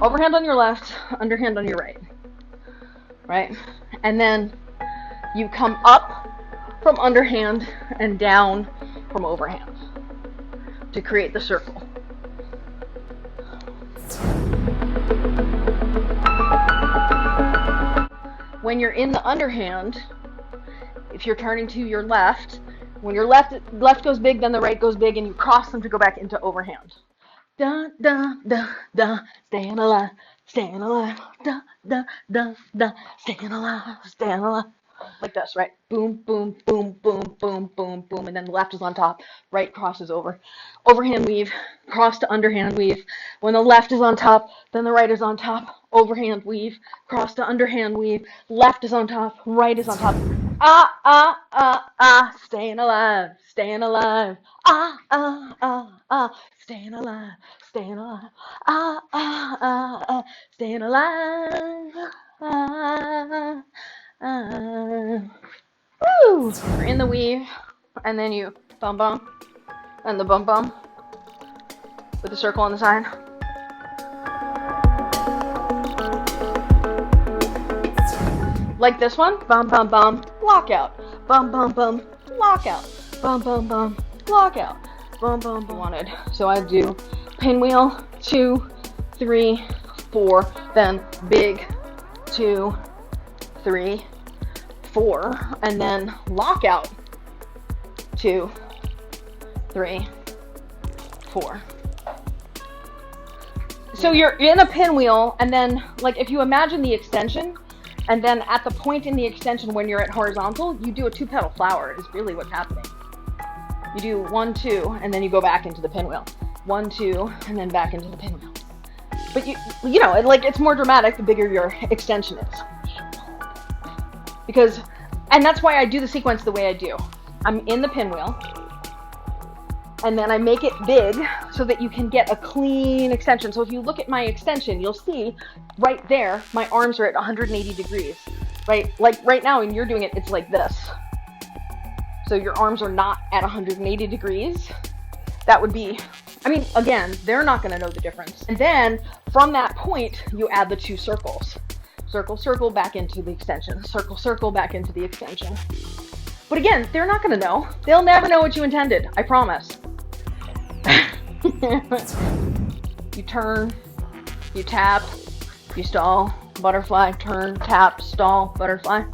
overhand on your left, underhand on your right, right? And then you come up from underhand and down from overhand to create the circle. When you're in the underhand, if you're turning to your left, when your left goes big, then the right goes big, and you cross them to go back into overhand. Da da da da, staying alive, da da da da, staying alive, like this, right? Boom, boom, boom, boom, boom, boom, boom, and then the left is on top, right crosses over. Overhand weave, cross to underhand weave. When the left is on top, then the right is on top. Overhand weave, cross to underhand weave. Left is on top, right is on top. Ah, ah, ah, ah, staying alive, staying alive. Ah, ah, ah, ah, staying alive, staying alive. Ah, ah, ah, ah, staying alive. Ah, ah. Woo! You're in the weave, and then you bum bum, and the bum bum with the circle on the side. Like this one, bum bum bum, lockout, bum bum bum, lockout, bum bum bum, lockout, bum bum bum. Wanted, so I do pinwheel 2, 3, 4, then big 2, 3, 4, and then lockout 2, 3, 4. So you're in a pinwheel, and then like if you imagine the extension. And then at the point in the extension when you're at horizontal, you do a 2-petal flower is really what's happening. You do 1, 2, and then you go back into the pinwheel. 1, 2, and then back into the pinwheel. But you know, like it's more dramatic the bigger your extension is. Because, and that's why I do the sequence the way I do. I'm in the pinwheel, and then I make it big so that you can get a clean extension. So if you look at my extension, you'll see right there, my arms are at 180 degrees, right? Like right now when you're doing it, it's like this. So your arms are not at 180 degrees. That would be, I mean, again, they're not gonna know the difference. And then from that point, you add the 2 circles. Circle, circle, back into the extension. Circle, circle, back into the extension. But again, they're not gonna know. They'll never know what you intended, I promise. You turn, you tap, you stall, butterfly, turn, tap, stall, butterfly.